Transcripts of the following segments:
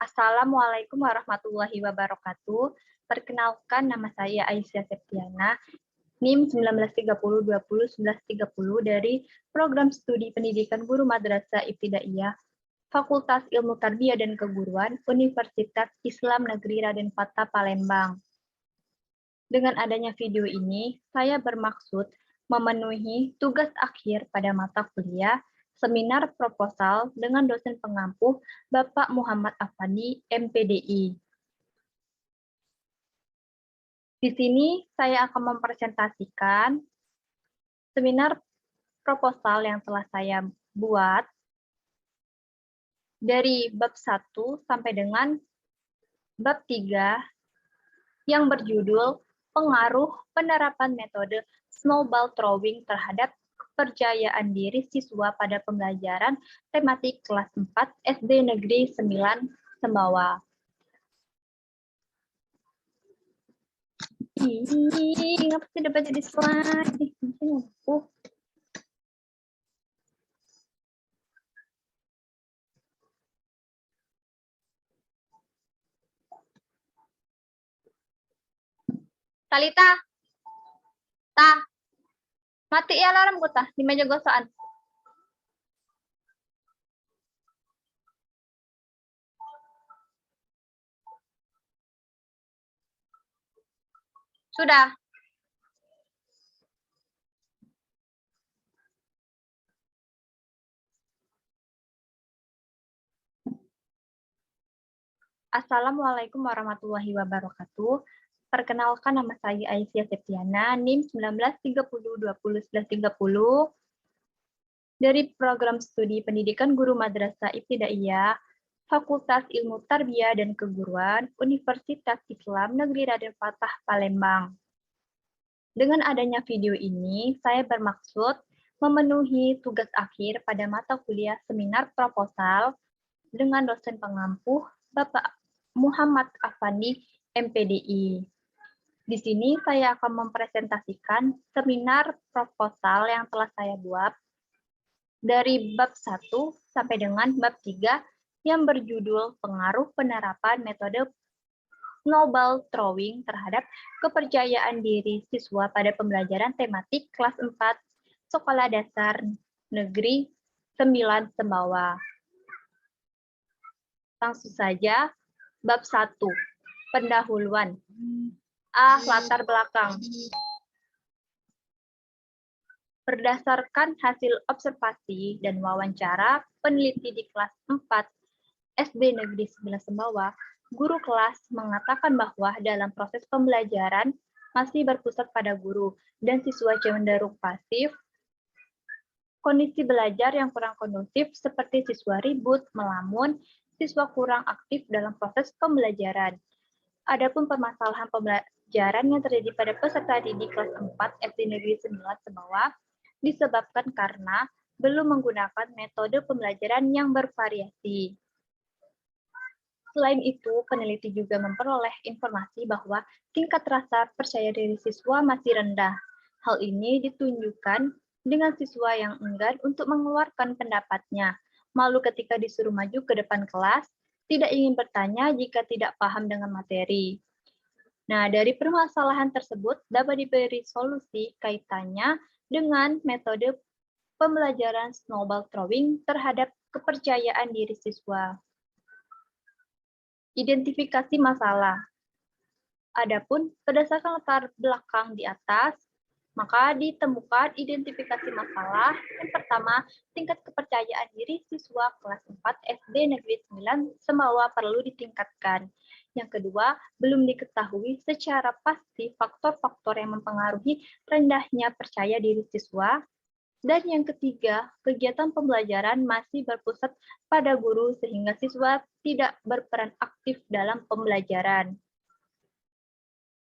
Assalamualaikum warahmatullahi wabarakatuh. Perkenalkan, nama saya Aisyah Septiana, NIM 1930201130 dari Program Studi Pendidikan Guru Madrasah Ibtidaiyah, Fakultas Ilmu Tarbiyah dan Keguruan, Universitas Islam Negeri Raden Fatah Palembang. Dengan adanya video ini, saya bermaksud memenuhi tugas akhir pada mata kuliah seminar proposal dengan dosen pengampu Bapak Muhammad Afandi, MPDI. Di sini saya akan mempresentasikan seminar proposal yang telah saya buat dari bab 1 sampai dengan bab 3 yang berjudul Pengaruh Penerapan Metode Snowball Throwing terhadap Kepercayaan Diri Siswa pada Pembelajaran Tematik Kelas 4 SD Negeri 9 Sembawa. Ngapa tidak baca di slide? Talita, mati ya alarm ku di meja gosokan. Sudah. Assalamualaikum warahmatullahi wabarakatuh. Perkenalkan, nama saya Aisyah Septiana, NIM 1930201130 dari Program Studi Pendidikan Guru Madrasah Ibtidaiyah, Fakultas Ilmu Tarbiyah dan Keguruan, Universitas Islam Negeri Raden Fatah Palembang. Dengan adanya video ini, saya bermaksud memenuhi tugas akhir pada mata kuliah seminar proposal dengan dosen pengampu Bapak Muhammad Afandi, MPDI. Di sini saya akan mempresentasikan seminar proposal yang telah saya buat dari bab 1 sampai dengan bab 3 yang berjudul Pengaruh Penerapan Metode Snowball Throwing terhadap Kepercayaan Diri Siswa pada Pembelajaran Tematik Kelas 4 Sekolah Dasar Negeri 9 Sembawa. Langsung saja, bab 1, pendahuluan. Latar belakang. Berdasarkan hasil observasi dan wawancara peneliti di kelas 4 SD Negeri 9 Sembawa, guru kelas mengatakan bahwa dalam proses pembelajaran masih berpusat pada guru dan siswa cenderung pasif. Kondisi belajar yang kurang kondusif seperti siswa ribut, melamun, siswa kurang aktif dalam proses pembelajaran. Adapun permasalahan pembelajaran yang terjadi pada peserta didik kelas 4 SD Negeri 9 Sembawa disebabkan karena belum menggunakan metode pembelajaran yang bervariasi. Selain itu, peneliti juga memperoleh informasi bahwa tingkat rasa percaya diri siswa masih rendah. Hal ini ditunjukkan dengan siswa yang enggan untuk mengeluarkan pendapatnya, malu ketika disuruh maju ke depan kelas, tidak ingin bertanya jika tidak paham dengan materi. Nah, dari permasalahan tersebut dapat diberi solusi kaitannya dengan metode pembelajaran snowball throwing terhadap kepercayaan diri siswa. Identifikasi masalah. Adapun berdasarkan latar belakang di atas, maka ditemukan identifikasi masalah. Yang pertama, tingkat kepercayaan diri siswa kelas 4 SD Negeri 9 Sembawa perlu ditingkatkan. Yang kedua, belum diketahui secara pasti faktor-faktor yang mempengaruhi rendahnya percaya diri siswa. Dan yang ketiga, kegiatan pembelajaran masih berpusat pada guru sehingga siswa tidak berperan aktif dalam pembelajaran.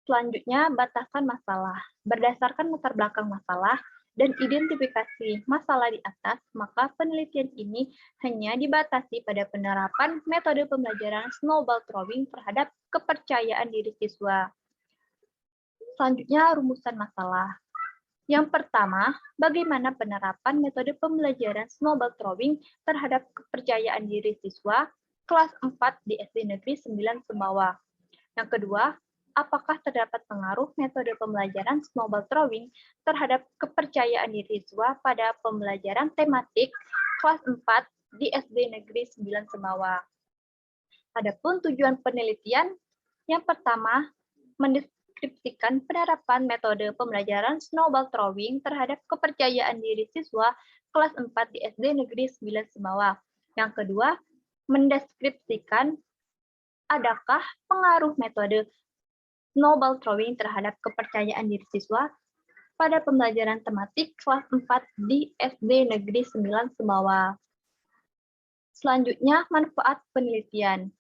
Selanjutnya, batasan masalah. Berdasarkan latar belakang masalah dan identifikasi masalah di atas, maka penelitian ini hanya dibatasi pada penerapan metode pembelajaran snowball throwing terhadap kepercayaan diri siswa. Selanjutnya, rumusan masalah. Yang pertama, bagaimana penerapan metode pembelajaran snowball throwing terhadap kepercayaan diri siswa? kelas 4 di SD Negeri 9 Sumbawa. Yang kedua, apakah terdapat pengaruh metode pembelajaran snowball throwing terhadap kepercayaan diri siswa pada pembelajaran tematik kelas 4 di SD Negeri 9 Sumbawa. Adapun tujuan penelitian, yang pertama, mendeskripsikan penerapan metode pembelajaran snowball throwing terhadap kepercayaan diri siswa kelas 4 di SD Negeri 9 Sumbawa. Yang kedua, mendeskripsikan adakah pengaruh metode snowball throwing terhadap kepercayaan diri siswa pada pembelajaran tematik kelas 4 di SD Negeri 9 Sumbawa. Selanjutnya, manfaat penelitian.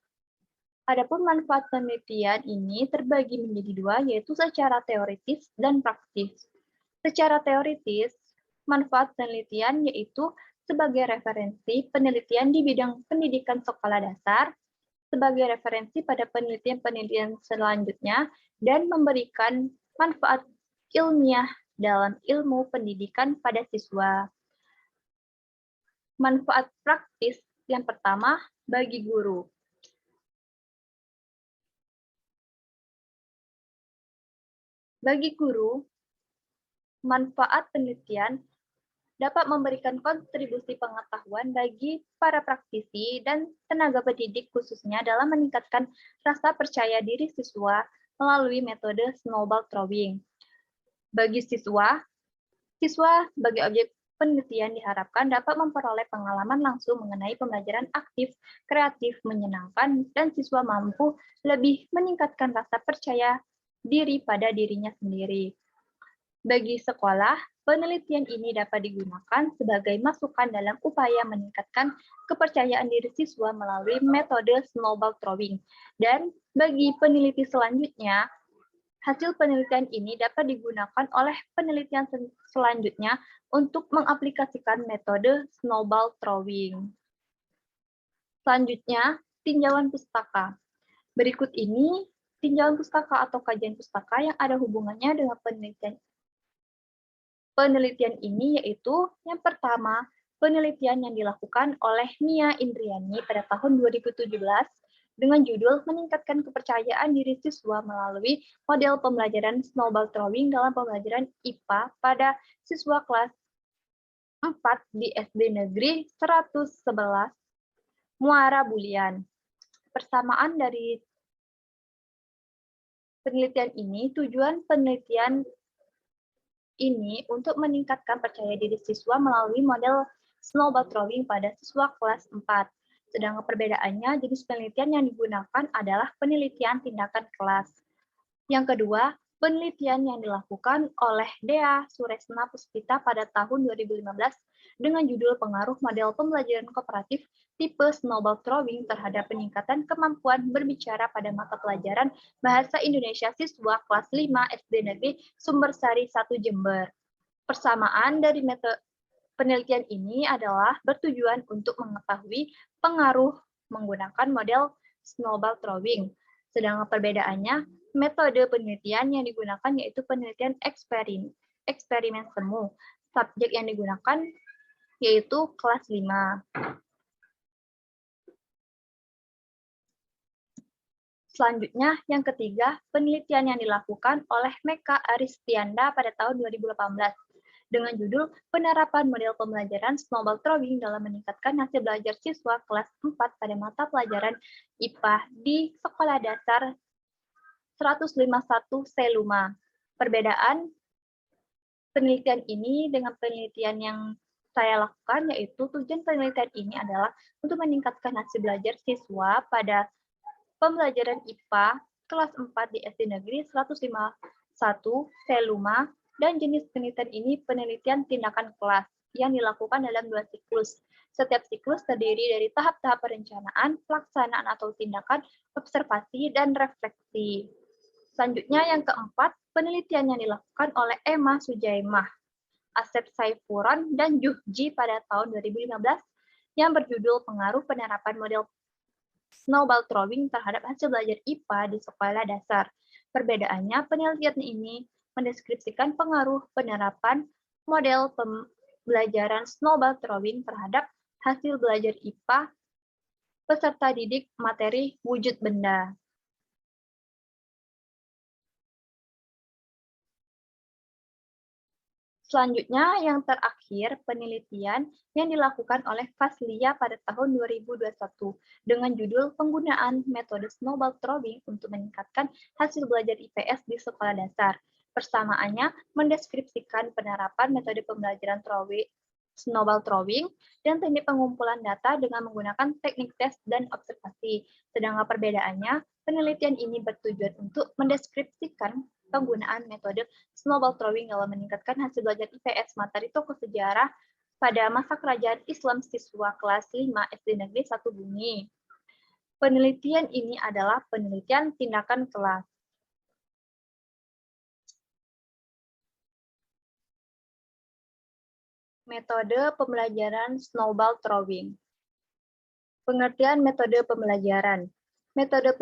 Adapun manfaat penelitian ini terbagi menjadi dua, yaitu secara teoritis dan praktis. Secara teoritis, manfaat penelitian yaitu sebagai referensi penelitian di bidang pendidikan sekolah dasar, sebagai referensi pada penelitian-penelitian selanjutnya, dan memberikan manfaat ilmiah dalam ilmu pendidikan pada siswa. Manfaat praktis yang pertama bagi guru. Bagi guru, manfaat penelitian dapat memberikan kontribusi pengetahuan bagi para praktisi dan tenaga pendidik khususnya dalam meningkatkan rasa percaya diri siswa melalui metode snowball throwing. Bagi siswa sebagai objek penelitian diharapkan dapat memperoleh pengalaman langsung mengenai pembelajaran aktif, kreatif, menyenangkan, dan siswa mampu lebih meningkatkan rasa percaya diri pada dirinya sendiri. Bagi sekolah, penelitian ini dapat digunakan sebagai masukan dalam upaya meningkatkan kepercayaan diri siswa melalui metode snowball throwing. Dan bagi peneliti selanjutnya, hasil penelitian ini dapat digunakan oleh penelitian selanjutnya untuk mengaplikasikan metode snowball throwing. Selanjutnya, tinjauan pustaka. Berikut ini tinjauan pustaka atau kajian pustaka yang ada hubungannya dengan penelitian ini, yaitu yang pertama, penelitian yang dilakukan oleh Nia Indriani pada tahun 2017 dengan judul Meningkatkan Kepercayaan Diri Siswa Melalui Model Pembelajaran Snowball Throwing dalam Pembelajaran IPA pada siswa kelas 4 di SD Negeri 111 Muara Bulian. Persamaan dari penelitian ini, tujuan penelitian ini untuk meningkatkan percaya diri siswa melalui model snowball throwing pada siswa kelas 4. Sedangkan perbedaannya, jenis penelitian yang digunakan adalah penelitian tindakan kelas. Yang kedua, penelitian yang dilakukan oleh Dea Suresna Puspita pada tahun 2015 dengan judul Pengaruh Model Pembelajaran Kooperatif tipe snowball throwing terhadap peningkatan kemampuan berbicara pada mata pelajaran Bahasa Indonesia siswa kelas 5 SD Negeri Sumbersari 1 Jember. Persamaan dari metode penelitian ini adalah bertujuan untuk mengetahui pengaruh menggunakan model snowball throwing. Sedangkan perbedaannya, metode penelitian yang digunakan yaitu penelitian eksperimen semu. Subjek yang digunakan yaitu kelas 5. Selanjutnya, yang ketiga, penelitian yang dilakukan oleh Meka Aristianda pada tahun 2018 dengan judul Penerapan Model Pembelajaran Snowball Throwing dalam Meningkatkan Hasil Belajar Siswa Kelas 4 pada Mata Pelajaran IPA di Sekolah Dasar 151 Seluma. Perbedaan penelitian ini dengan penelitian yang saya lakukan, yaitu tujuan penelitian ini adalah untuk meningkatkan hasil belajar siswa pada pembelajaran IPA kelas 4 di SD Negeri 151 Seluma, dan jenis penelitian ini penelitian tindakan kelas yang dilakukan dalam 2 siklus. Setiap siklus terdiri dari tahap-tahap perencanaan, pelaksanaan atau tindakan, observasi, dan refleksi. Selanjutnya yang keempat, penelitian yang dilakukan oleh Emma Sujaimah, Asep Saifuron, dan Juhji pada tahun 2015 yang berjudul Pengaruh Penerapan Model Snowball Throwing terhadap hasil belajar IPA di sekolah dasar. Perbedaannya, penelitian ini mendeskripsikan pengaruh penerapan model pembelajaran Snowball Throwing terhadap hasil belajar IPA peserta didik materi wujud benda. Selanjutnya, yang terakhir, penelitian yang dilakukan oleh Faslia pada tahun 2021 dengan judul penggunaan metode snowball throwing untuk meningkatkan hasil belajar IPS di sekolah dasar. Persamaannya mendeskripsikan penerapan metode pembelajaran snowball throwing dan teknik pengumpulan data dengan menggunakan teknik tes dan observasi. Sedangkan perbedaannya, penelitian ini bertujuan untuk mendeskripsikan penggunaan metode snowball throwing dalam meningkatkan hasil belajar IPS materi tokoh sejarah pada masa kerajaan Islam siswa kelas 5 SD Negeri 1 Bumi. Penelitian ini adalah penelitian tindakan kelas. Metode pembelajaran snowball throwing. Pengertian metode pembelajaran. Metode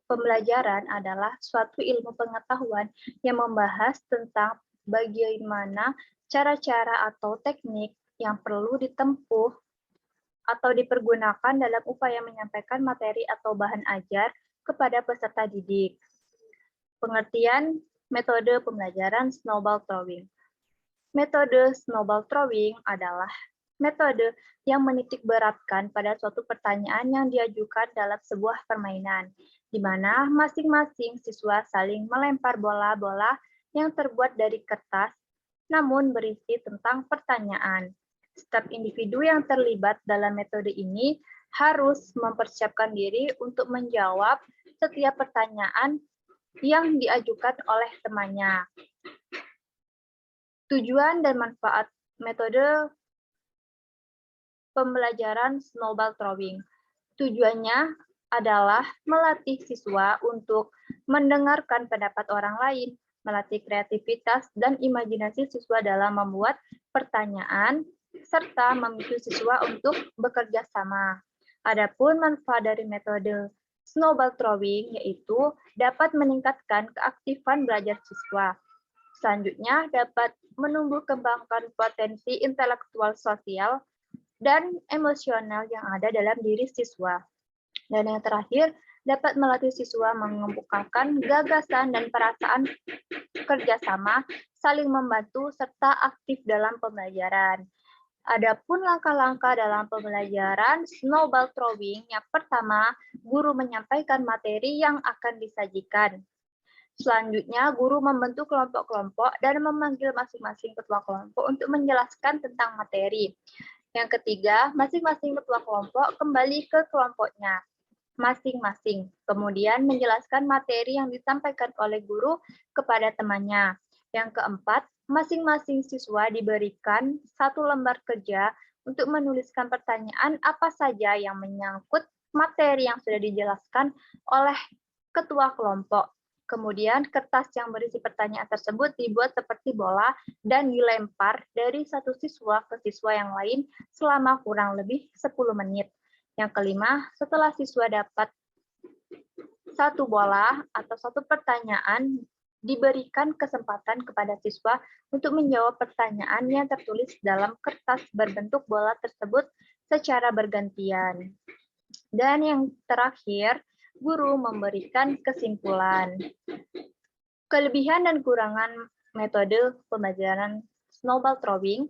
pembelajaran adalah suatu ilmu pengetahuan yang membahas tentang bagaimana cara-cara atau teknik yang perlu ditempuh atau dipergunakan dalam upaya menyampaikan materi atau bahan ajar kepada peserta didik. Pengertian metode pembelajaran snowball throwing. Metode snowball throwing adalah metode yang menitikberatkan pada suatu pertanyaan yang diajukan dalam sebuah permainan, di mana masing-masing siswa saling melempar bola-bola yang terbuat dari kertas, namun berisi tentang pertanyaan. Setiap individu yang terlibat dalam metode ini harus mempersiapkan diri untuk menjawab setiap pertanyaan yang diajukan oleh temannya. Tujuan dan manfaat metode pembelajaran snowball throwing. Tujuannya adalah melatih siswa untuk mendengarkan pendapat orang lain, melatih kreativitas dan imajinasi siswa dalam membuat pertanyaan, serta memicu siswa untuk bekerja sama. Adapun manfaat dari metode snowball throwing yaitu dapat meningkatkan keaktifan belajar siswa. Selanjutnya dapat menumbuh kembangkan potensi intelektual sosial dan emosional yang ada dalam diri siswa. Dan yang terakhir, dapat melatih siswa mengemukakan gagasan dan perasaan kerjasama, saling membantu, serta aktif dalam pembelajaran. Adapun langkah-langkah dalam pembelajaran snowball throwing, yang pertama, guru menyampaikan materi yang akan disajikan. Selanjutnya, guru membentuk kelompok-kelompok dan memanggil masing-masing ketua kelompok untuk menjelaskan tentang materi. Yang ketiga, masing-masing ketua kelompok kembali ke kelompoknya masing-masing, kemudian menjelaskan materi yang disampaikan oleh guru kepada temannya. Yang keempat, masing-masing siswa diberikan satu lembar kerja untuk menuliskan pertanyaan apa saja yang menyangkut materi yang sudah dijelaskan oleh ketua kelompok. Kemudian kertas yang berisi pertanyaan tersebut dibuat seperti bola dan dilempar dari satu siswa ke siswa yang lain selama kurang lebih 10 menit. Yang kelima, setelah siswa dapat satu bola atau satu pertanyaan, diberikan kesempatan kepada siswa untuk menjawab pertanyaan yang tertulis dalam kertas berbentuk bola tersebut secara bergantian. Dan yang terakhir, guru memberikan kesimpulan. Kelebihan dan kurangan metode pembelajaran snowball throwing.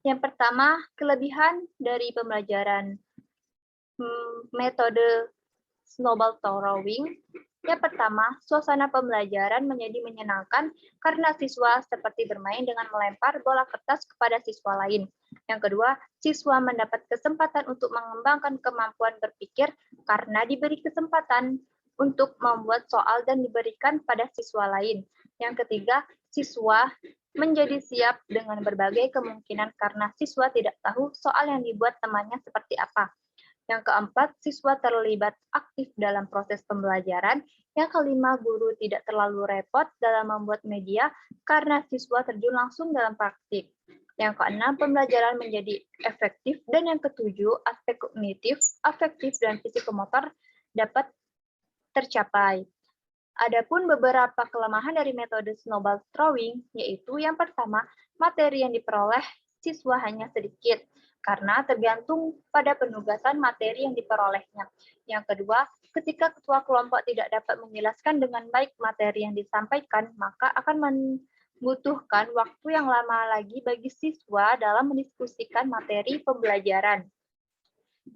Yang pertama, kelebihan dari pembelajaran metode snowball throwing. Yang pertama, suasana pembelajaran menjadi menyenangkan karena siswa seperti bermain dengan melempar bola kertas kepada siswa lain. Yang kedua, siswa mendapat kesempatan untuk mengembangkan kemampuan berpikir karena diberi kesempatan untuk membuat soal dan diberikan pada siswa lain. Yang ketiga, siswa menjadi siap dengan berbagai kemungkinan karena siswa tidak tahu soal yang dibuat temannya seperti apa. Yang keempat, siswa terlibat aktif dalam proses pembelajaran. Yang kelima, guru tidak terlalu repot dalam membuat media karena siswa terjun langsung dalam praktik. Yang keenam, pembelajaran menjadi efektif. Dan yang ketujuh, aspek kognitif, afektif, dan psikomotor dapat tercapai. Adapun beberapa kelemahan dari metode snowball throwing, yaitu yang pertama, materi yang diperoleh siswa hanya sedikit. karena tergantung pada penugasan materi yang diperolehnya. Yang kedua, ketika ketua kelompok tidak dapat menjelaskan dengan baik materi yang disampaikan, maka akan membutuhkan waktu yang lama lagi bagi siswa dalam mendiskusikan materi pembelajaran.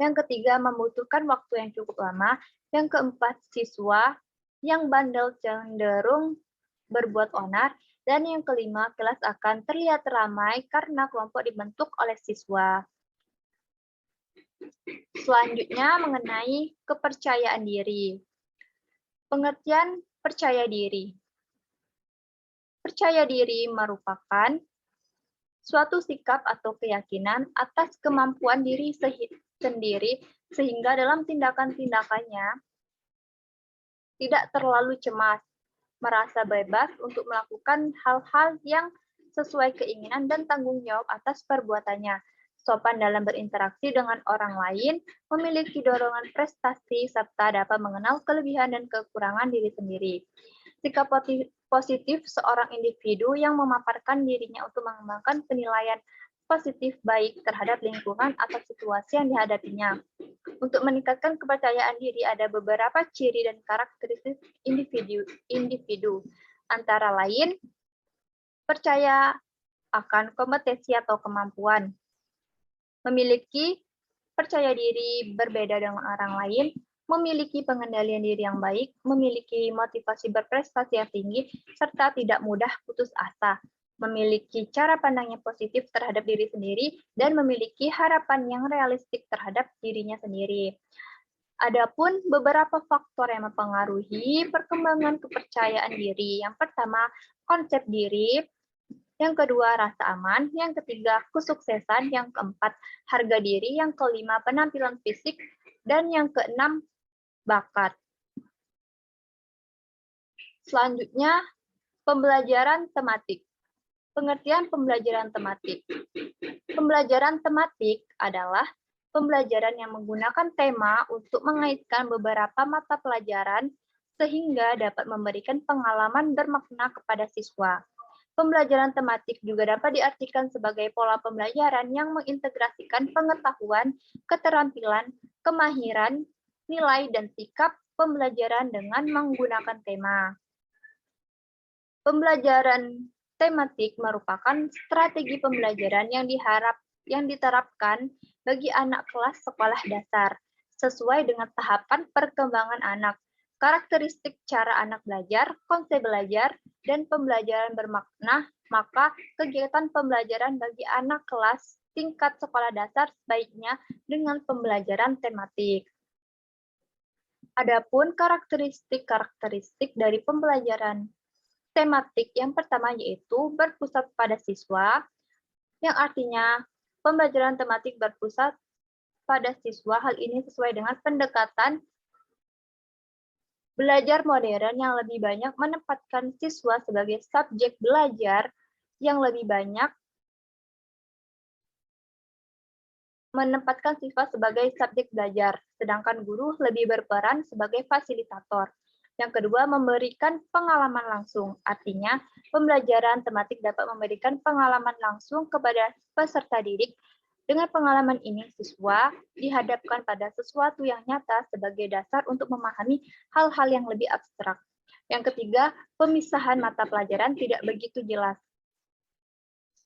Yang ketiga, membutuhkan waktu yang cukup lama. Yang keempat, siswa yang bandel cenderung berbuat onar. Dan yang kelima, kelas akan terlihat ramai karena kelompok dibentuk oleh siswa. Selanjutnya mengenai kepercayaan diri. Pengertian percaya diri. Percaya diri merupakan suatu sikap atau keyakinan atas kemampuan diri sendiri sehingga dalam tindakan-tindakannya tidak terlalu cemas, merasa bebas untuk melakukan hal-hal yang sesuai keinginan dan tanggung jawab atas perbuatannya, sopan dalam berinteraksi dengan orang lain, memiliki dorongan prestasi, serta dapat mengenal kelebihan dan kekurangan diri sendiri. Sikap positif seorang individu yang memaparkan dirinya untuk mengembangkan penilaian positif baik terhadap lingkungan atau situasi yang dihadapinya. Untuk meningkatkan kepercayaan diri ada beberapa ciri dan karakteristik individu, antara lain percaya akan kompetensi atau kemampuan, memiliki percaya diri berbeda dengan orang lain, memiliki pengendalian diri yang baik, memiliki motivasi berprestasi yang tinggi, serta tidak mudah putus asa, memiliki cara pandang yang positif terhadap diri sendiri, dan memiliki harapan yang realistik terhadap dirinya sendiri. Adapun beberapa faktor yang mempengaruhi perkembangan kepercayaan diri. Yang pertama, konsep diri. Yang kedua, rasa aman. Yang ketiga, kesuksesan. Yang keempat, harga diri. Yang kelima, penampilan fisik. Dan yang keenam, bakat. Selanjutnya, pembelajaran tematik. Pengertian pembelajaran tematik. Pembelajaran tematik adalah pembelajaran yang menggunakan tema untuk mengaitkan beberapa mata pelajaran sehingga dapat memberikan pengalaman bermakna kepada siswa. Pembelajaran tematik juga dapat diartikan sebagai pola pembelajaran yang mengintegrasikan pengetahuan, keterampilan, kemahiran, nilai, dan sikap pembelajaran dengan menggunakan tema. Pembelajaran tematik merupakan strategi pembelajaran yang diterapkan bagi anak kelas sekolah dasar, sesuai dengan tahapan perkembangan anak, karakteristik cara anak belajar, konsep belajar, dan pembelajaran bermakna, maka kegiatan pembelajaran bagi anak kelas tingkat sekolah dasar sebaiknya dengan pembelajaran tematik. Adapun karakteristik dari pembelajaran tematik yang pertama yaitu berpusat pada siswa, yang artinya pembelajaran tematik berpusat pada siswa. Hal ini sesuai dengan pendekatan belajar modern yang lebih banyak menempatkan siswa sebagai subjek belajar, yang lebih banyak menempatkan siswa sebagai subjek belajar, sedangkan guru lebih berperan sebagai fasilitator. Yang kedua, memberikan pengalaman langsung. Artinya, pembelajaran tematik dapat memberikan pengalaman langsung kepada peserta didik. Dengan pengalaman ini, siswa dihadapkan pada sesuatu yang nyata sebagai dasar untuk memahami hal-hal yang lebih abstrak. Yang ketiga, pemisahan mata pelajaran tidak begitu jelas.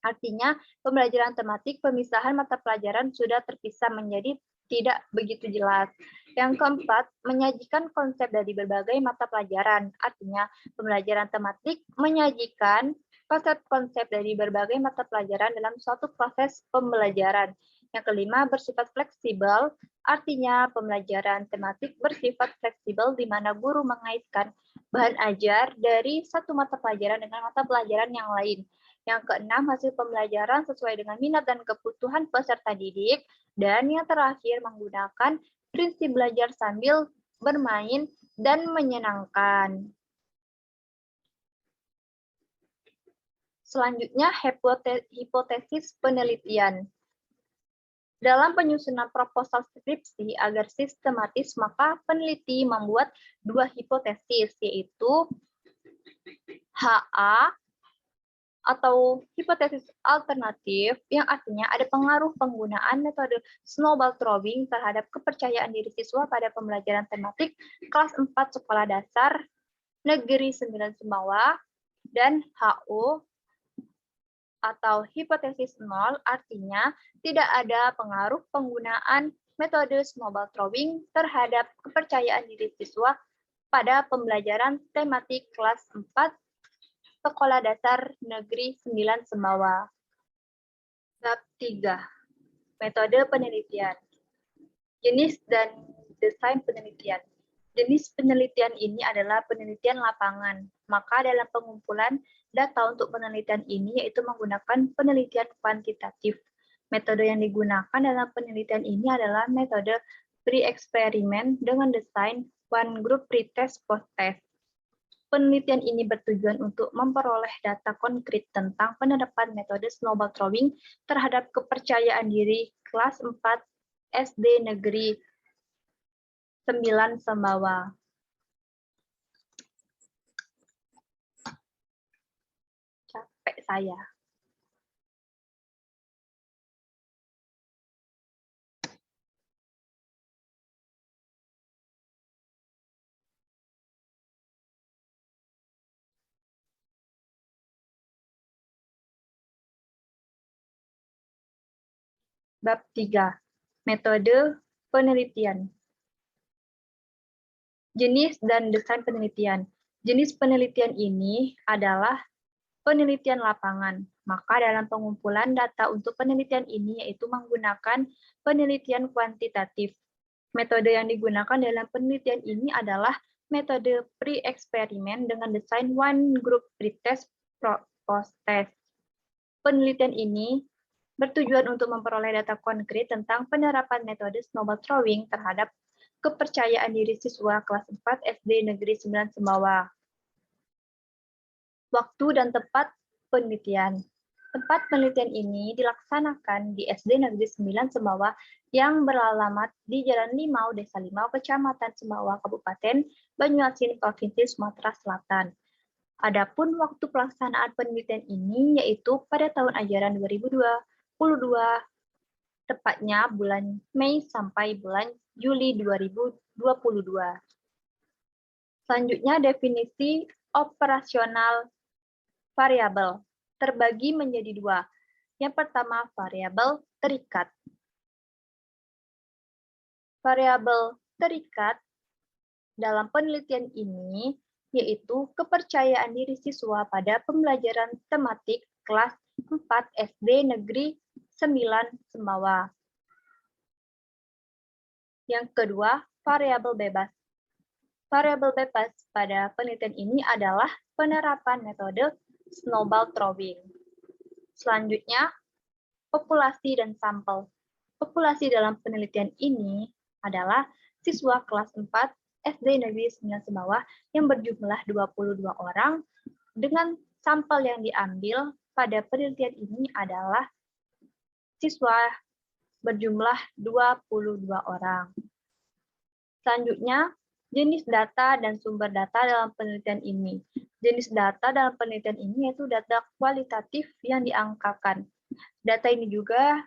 Artinya, pembelajaran tematik, pemisahan mata pelajaran sudah terpisah menjadi tidak begitu jelas. Yang keempat, menyajikan konsep dari berbagai mata pelajaran. Artinya, pembelajaran tematik menyajikan konsep-konsep dari berbagai mata pelajaran dalam suatu proses pembelajaran. Yang kelima, bersifat fleksibel. Artinya, pembelajaran tematik bersifat fleksibel di mana guru mengaitkan bahan ajar dari satu mata pelajaran dengan mata pelajaran yang lain. Yang keenam, hasil pembelajaran sesuai dengan minat dan kebutuhan peserta didik. Dan yang terakhir, menggunakan prinsip belajar sambil bermain dan menyenangkan. Selanjutnya, hipotesis penelitian. Dalam penyusunan proposal skripsi agar sistematis, maka peneliti membuat dua hipotesis, yaitu HA atau hipotesis alternatif yang artinya ada pengaruh penggunaan metode snowball throwing terhadap kepercayaan diri siswa pada pembelajaran tematik kelas 4 sekolah dasar negeri 9 Sumbawa, dan HO atau hipotesis nol artinya tidak ada pengaruh penggunaan metode snowball throwing terhadap kepercayaan diri siswa pada pembelajaran tematik kelas 4 Sekolah Dasar Negeri 9 Sumbawa. Bab 3. Metode penelitian. Jenis dan desain penelitian. Jenis penelitian ini adalah penelitian lapangan. Maka dalam pengumpulan data untuk penelitian ini yaitu menggunakan penelitian kuantitatif. Metode yang digunakan dalam penelitian ini adalah metode pre-eksperimen dengan desain one group pretest post-test. Penelitian ini bertujuan untuk memperoleh data konkret tentang penerapan metode snowball throwing terhadap kepercayaan diri kelas 4 SD Negeri 9 Sumbawa. Capek saya. Bab 3. Metode penelitian. Jenis dan desain penelitian. Jenis penelitian ini adalah penelitian lapangan. Maka dalam pengumpulan data untuk penelitian ini yaitu menggunakan penelitian kuantitatif. Metode yang digunakan dalam penelitian ini adalah metode pre-eksperimen dengan desain one group pretest post-test. Penelitian ini bertujuan untuk memperoleh data konkret tentang penerapan metode snowball throwing terhadap kepercayaan diri siswa kelas 4 SD Negeri 9 Sumbawa. Waktu dan tempat penelitian. Tempat penelitian ini dilaksanakan di SD Negeri 9 Sumbawa yang beralamat di Jalan Limau, Desa Limau, Kecamatan Sumbawa, Kabupaten Banyuasin, Provinsi Sumatera Selatan. Adapun waktu pelaksanaan penelitian ini yaitu pada tahun ajaran 2022, tepatnya bulan Mei sampai bulan Juli 2022. Selanjutnya definisi operasional variabel terbagi menjadi dua. Yang pertama variabel terikat. Variabel terikat dalam penelitian ini yaitu kepercayaan diri siswa pada pembelajaran tematik kelas 4 SD Negeri 9 Sumbawa. Yang kedua, variabel bebas. Variabel bebas pada penelitian ini adalah penerapan metode snowball throwing. Selanjutnya, populasi dan sampel. Populasi dalam penelitian ini adalah siswa kelas 4 SD Negeri 9 Sumbawa yang berjumlah 22 orang dengan sampel yang diambil pada penelitian ini adalah siswa berjumlah 22 orang. Selanjutnya, jenis data dan sumber data dalam penelitian ini. Jenis data dalam penelitian ini yaitu data kualitatif yang diangkakan. Data ini juga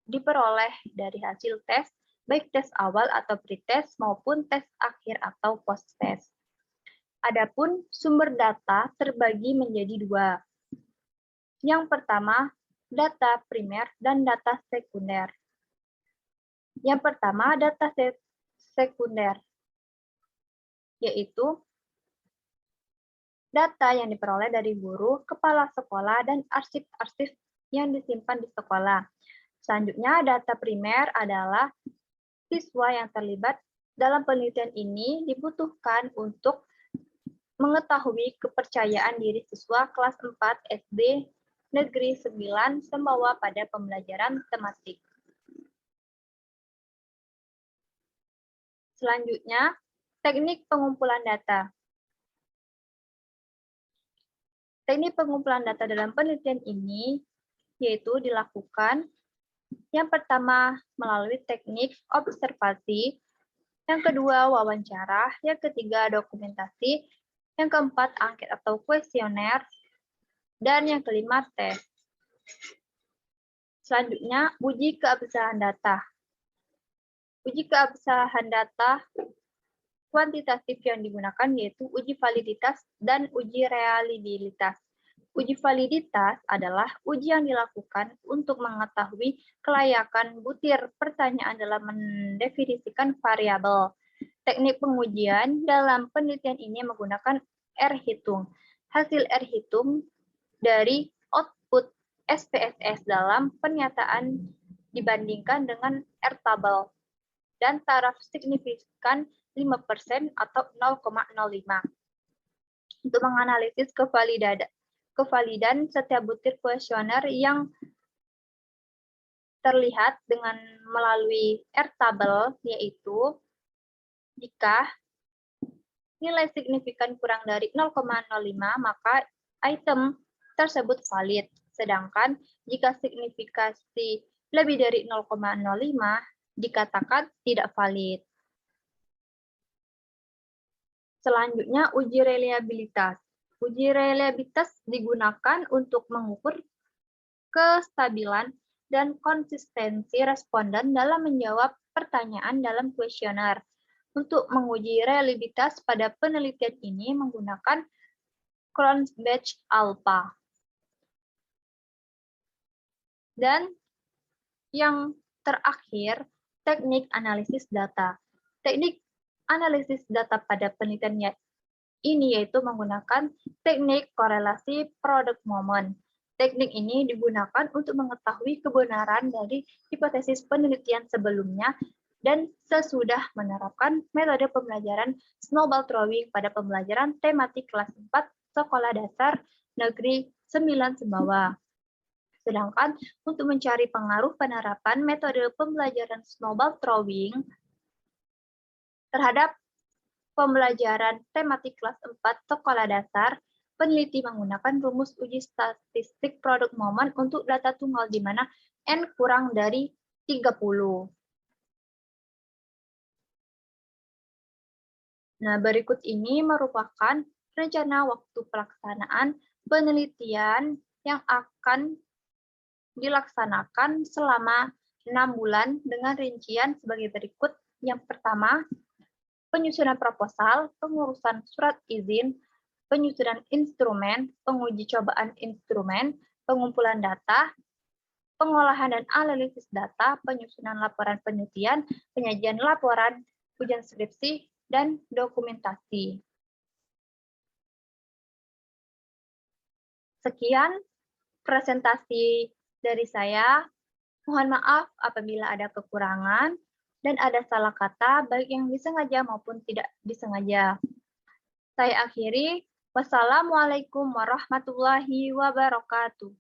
diperoleh dari hasil tes, baik tes awal atau pretest maupun tes akhir atau post-test. Adapun sumber data terbagi menjadi dua. Yang pertama, data primer dan data sekunder. Yang pertama, data sekunder, yaitu data yang diperoleh dari guru, kepala sekolah, dan arsip-arsip yang disimpan di sekolah. Selanjutnya, data primer adalah siswa yang terlibat dalam penelitian ini dibutuhkan untuk mengetahui kepercayaan diri siswa kelas 4 SD Negeri 9 Sumbawa pada pembelajaran tematik. Selanjutnya, teknik pengumpulan data. Teknik pengumpulan data dalam penelitian ini yaitu dilakukan yang pertama melalui teknik observasi, yang kedua wawancara, yang ketiga dokumentasi, yang keempat angket atau kuesioner, Dan yang kelima, tes. Selanjutnya, uji keabsahan data. Uji keabsahan data kuantitatif yang digunakan yaitu uji validitas dan uji reliabilitas. Uji validitas adalah uji yang dilakukan untuk mengetahui kelayakan butir pertanyaan dalam mendefinisikan variabel. Teknik pengujian dalam penelitian ini menggunakan R-hitung. Hasil R-hitung dari output SPSS dalam pernyataan dibandingkan dengan R-tabel dan taraf signifikan 5% atau 0,05. Untuk menganalisis kevalidan setiap butir kuesioner yang terlihat dengan melalui R-tabel, yaitu jika nilai signifikan kurang dari 0,05, maka item tersebut valid. Sedangkan jika signifikasi lebih dari 0,05, dikatakan tidak valid. Selanjutnya, uji reliabilitas. Uji reliabilitas digunakan untuk mengukur kestabilan dan konsistensi responden dalam menjawab pertanyaan dalam kuesioner. Untuk menguji reliabilitas pada penelitian ini menggunakan Cronbach alpha. Dan yang terakhir, teknik analisis data. Teknik analisis data pada penelitian ini yaitu menggunakan teknik korelasi product moment. Teknik ini digunakan untuk mengetahui kebenaran dari hipotesis penelitian sebelumnya dan sesudah menerapkan metode pembelajaran snowball throwing pada pembelajaran tematik kelas 4 Sekolah Dasar Negeri 9 Sumbawa. Sedangkan untuk mencari pengaruh penerapan metode pembelajaran snowball throwing terhadap pembelajaran tematik kelas 4 Sekolah Dasar, peneliti menggunakan rumus uji statistik produk moment untuk data tunggal di mana N kurang dari 30. Nah, berikut ini merupakan rencana waktu pelaksanaan penelitian yang akan dilaksanakan selama 6 bulan dengan rincian sebagai berikut. Yang pertama, penyusunan proposal, pengurusan surat izin, penyusunan instrumen, penguji cobaan instrumen, pengumpulan data, pengolahan dan analisis data, penyusunan laporan penelitian, penyajian laporan, ujian skripsi, dan dokumentasi. Sekian presentasi dari saya. Mohon maaf apabila ada kekurangan dan ada salah kata, baik yang disengaja maupun tidak disengaja. Saya akhiri. Wassalamualaikum warahmatullahi wabarakatuh.